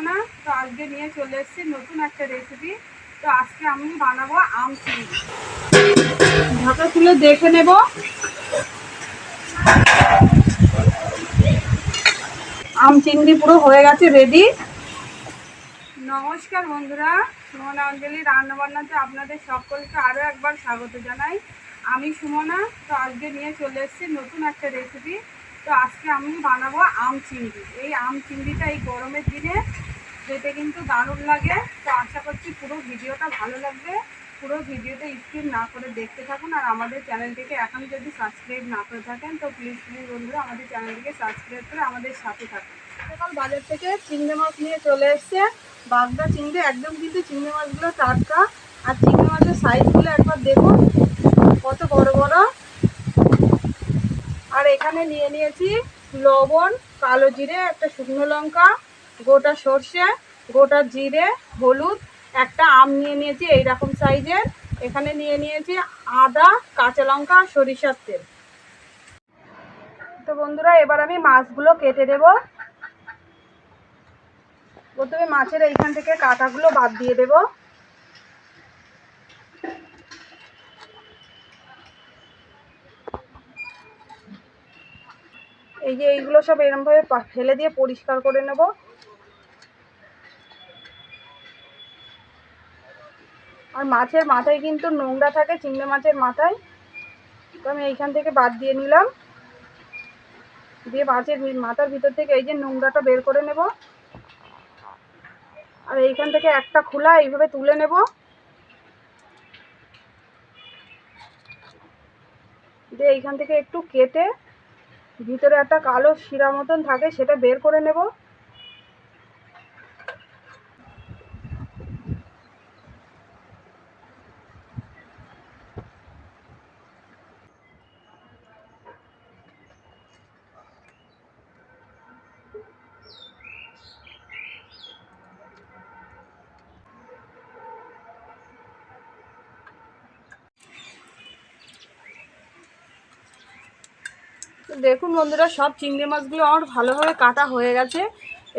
সুমনা। তো আজকে নিয়ে চলে এসেছি নতুন একটা রেসিপি। তো আজকে আমি বানাবো আম চিংড়ি। ঢাকা তুলে দেখে নেব। আম চিংড়ি পুরো হয়ে গেছে, রেডি। নমস্কার বন্ধুরা, সুমনা অঞ্জলি রান্নাবান্নাতে আপনাদের সকলকে আরও একবার স্বাগত জানাই। আমি সুমনা। তো আজকে নিয়ে চলে এসেছি নতুন একটা রেসিপি। তো আজকে আমি বানাবো আম চিংড়ি। এই আম চিংড়িটা এই গরমের দিনে খেতে কিন্তু দারুণ লাগে। তো আশা করছি পুরো ভিডিওটা ভালো লাগবে। পুরো ভিডিওটা স্কিপ না করে দেখতে থাকুন। আর আমাদের চ্যানেলটিকে এখন যদি সাবস্ক্রাইব না করে থাকেন তো প্লিজ বন্ধুরা আমাদের চ্যানেলটিকে সাবস্ক্রাইব করে আমাদের সাথে থাকুন। সকাল বাজার থেকে চিংড়ি মাছ নিয়ে চলে এসছে, বাগদা চিংড়ি। একদম কিন্তু চিংড়ি মাছগুলো টাটকা। আর চিংড়ি মাছের সাইজগুলো একবার দেখুন কত বড় বড়। আর এখানে নিয়ে নিয়েছি লবণ, কালো জিরে, একটা শুকনো লঙ্কা, গোটা সর্ষে, গোটা জিরে, হলুদ, একটা আম নিয়ে নিয়েছি এইরকম সাইজের। এখানে নিয়ে নিয়েছি আদা, কাঁচা লঙ্কা, সরিষার তেল। তো বন্ধুরা এবার আমি মাছগুলো কেটে দেব। প্রথমে মাছের এইখান থেকে কাঁটাগুলো বাদ দিয়ে দেব। এই যে এইগুলো সব এরকমভাবে ফেলে দিয়ে পরিষ্কার করে নেব। আর মাছের মাথায় কিন্তু নোংরা থাকে, চিংড়ি মাছের মাথায়। তো আমি এইখান থেকে বাদ দিয়ে নিলাম, দিয়ে মাছের মাথার ভিতর থেকে এই যে নোংরাটা বের করে নেব। আর এইখান থেকে একটা খোলা এইভাবে তুলে নেব। দিয়ে এইখান থেকে একটু কেটে ভিতরে একটা কালো শিরা মতন থাকে সেটা বের করে নেব। দেখুন বন্ধুরা, সব চিংড়ি মাছগুলো আমার ভালোভাবে কাটা হয়ে গেছে।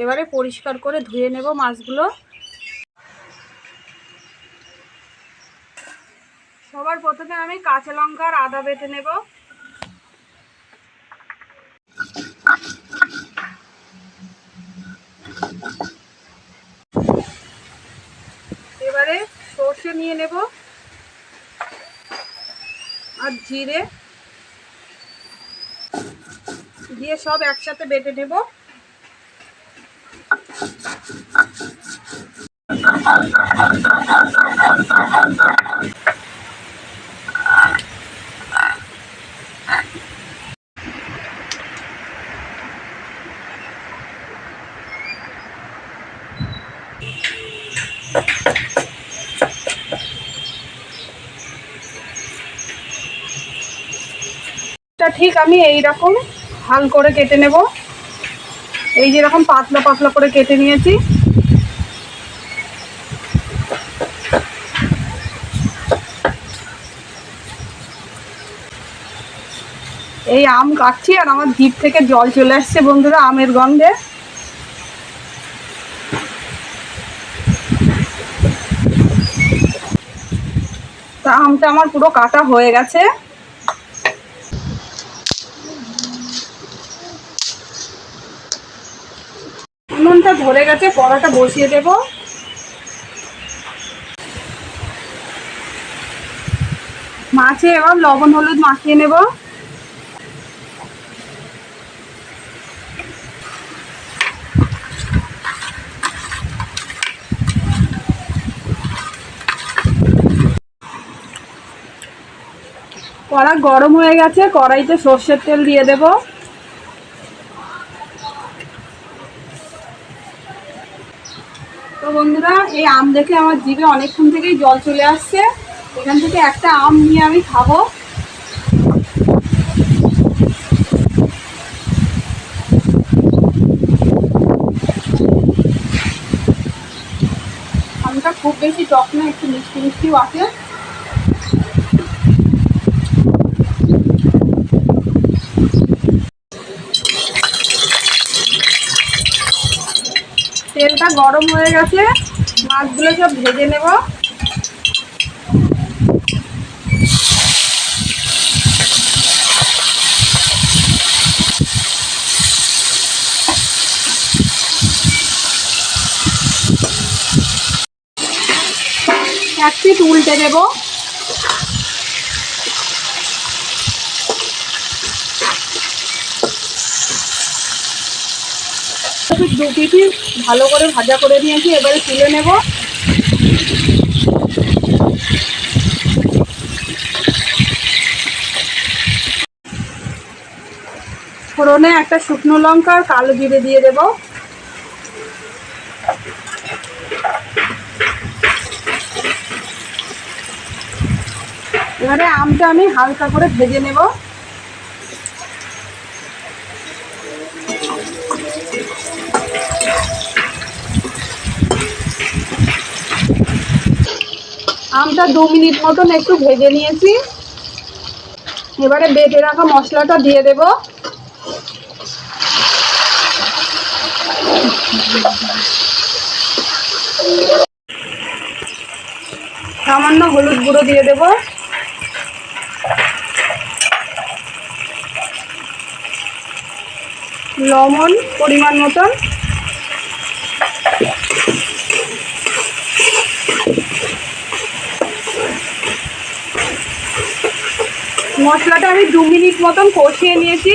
এবারে পরিষ্কার করে ধুয়ে নেব মাছগুলো। সবার প্রথমে আমি কাঁচা লঙ্কা আর আদা বেটে নেব। এবারে সর্ষে নিয়ে নেব আর জিরে দিয়ে সব একসাথে বেটে নেব। ঠিক আমি এইরকম হাল করে কেটে নেব। এই যেরকম পাতলা পাতলা করে কেটে নিয়েছি। এই আম কাটছি আর আমার জিভ থেকে জল চলে আসছে বন্ধুরা আমের গন্ধে। তা আমটা আমার পুরো কাটা হয়ে গেছে। উনুনটা ধরে গেছে, কড়াটা বসিয়ে দেব। মাছে এবার লবণ হলুদ মাখিয়ে নেব। কড়া গরম হয়ে গেছে, কড়াইতে সর্ষের তেল দিয়ে দেব। তো বন্ধুরা এই আম দেখে আমার জিভে অনেকক্ষণ থেকেই জল চলে আসছে। এখান থেকে একটা আম নিয়ে আমি খাবো। আমটা খুব বেশি টক না, একটু মিষ্টি মিষ্টিও আছে। তেল তেলটা গরম হয়ে গেছে, মাছগুলো সব ভেজে নেব। এক পিঠ উল্টে দেব। দু পিঠই ভালো করে ভাজা করে নিয়েছি, এবারে তুলে নেব। ফোড়নে একটা শুকনো লঙ্কা আর কালো জিরে দিয়ে দেব। এবারে আমটা আমি হালকা করে ভেজে নেব। আমটা 2 মিনিট মতন একটু ভেজে নিয়েছি। এবারে বেটে রাখা মশলাটা দিয়ে দেব। সামান্য হলুদ গুঁড়ো দিয়ে দেব। লবণ পরিমাণ মতন। মশলাটা আমি 2 মিনিট মতন কষিয়ে নিয়েছি।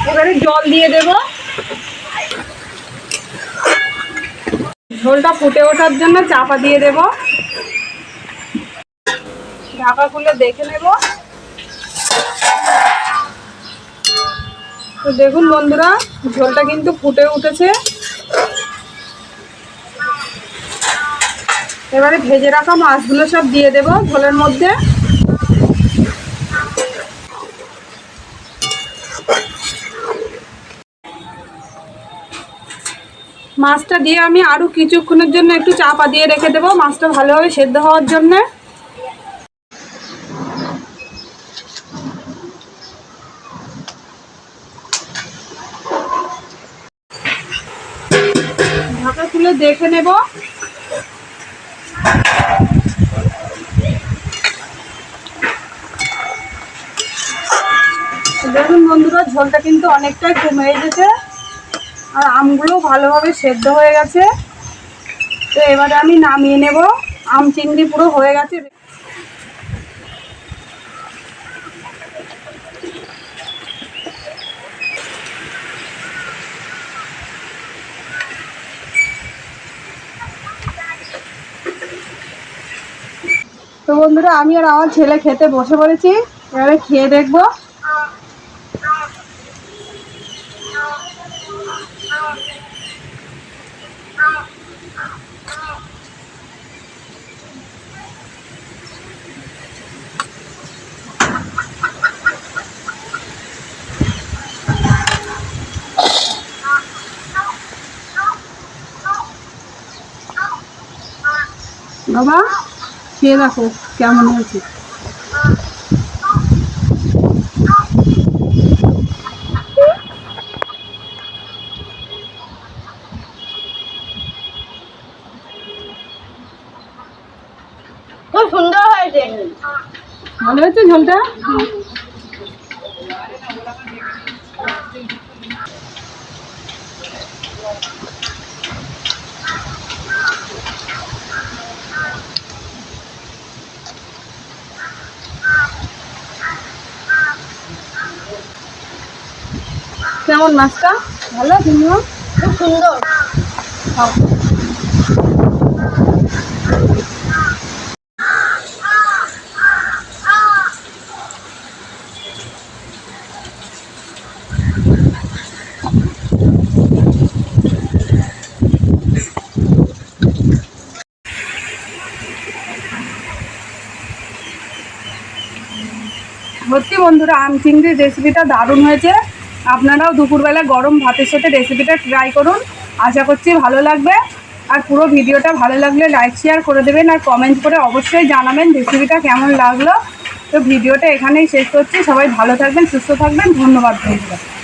এবারে জল দিয়ে দেব। ঝোলটা ফুটে ওঠার জন্য চাপা দিয়ে দেব। ঢাকা খুলে দেখে নেব। তো দেখুন বন্ধুরা, ঝোলটা কিন্তু ফুটে উঠেছে। এবারে ভেজে রাখা মাছগুলো সব দিয়ে দেব ঝোলের মধ্যে। মাছটা দিয়ে আমি আরও কিছুক্ষণের জন্য একটু চাপা দিয়ে রেখে দেবো, মাছটা ভালোভাবে সেদ্ধ হওয়ার জন্যে। ঢাকা খুলে দেখে নেব। দেখুন বন্ধুরা, ঝোলটা কিন্তু অনেকটাই কমে এসেছে আর আমগুলো ভালোভাবে সেদ্ধ হয়ে গেছে। তো এবারে আমি নামিয়ে নেব। আম চিংড়ি পুরো হয়ে গেছে। তো বন্ধুরা, আমি আর আমার ছেলে খেতে বসে পড়েছি। এবারে খেয়ে দেখবো। বাবা, খেয়ে দেখো কেমন হয়েছে। খুব সুন্দর হয়েছে। ভালো হয়েছে ঝোলটা। কেমন মাছটা? ভালো? তুমিও খুব সুন্দর। সত্যি বন্ধুরা, আম চিংড়ির রেসিপিটা দারুণ হয়েছে। আপনারাও দুপুরবেলা গরম ভাতের সাথে রেসিপিটা ট্রাই করুন। আশা করছি ভালো লাগবে। আর পুরো ভিডিওটা ভালো লাগলে লাইক শেয়ার করে দেবেন আর কমেন্ট করে অবশ্যই জানাবেন রেসিপিটা কেমন লাগলো। তো ভিডিওটা এখানেই শেষ করছি। সবাই ভালো থাকবেন, সুস্থ থাকবেন। ধন্যবাদ বন্ধুরা।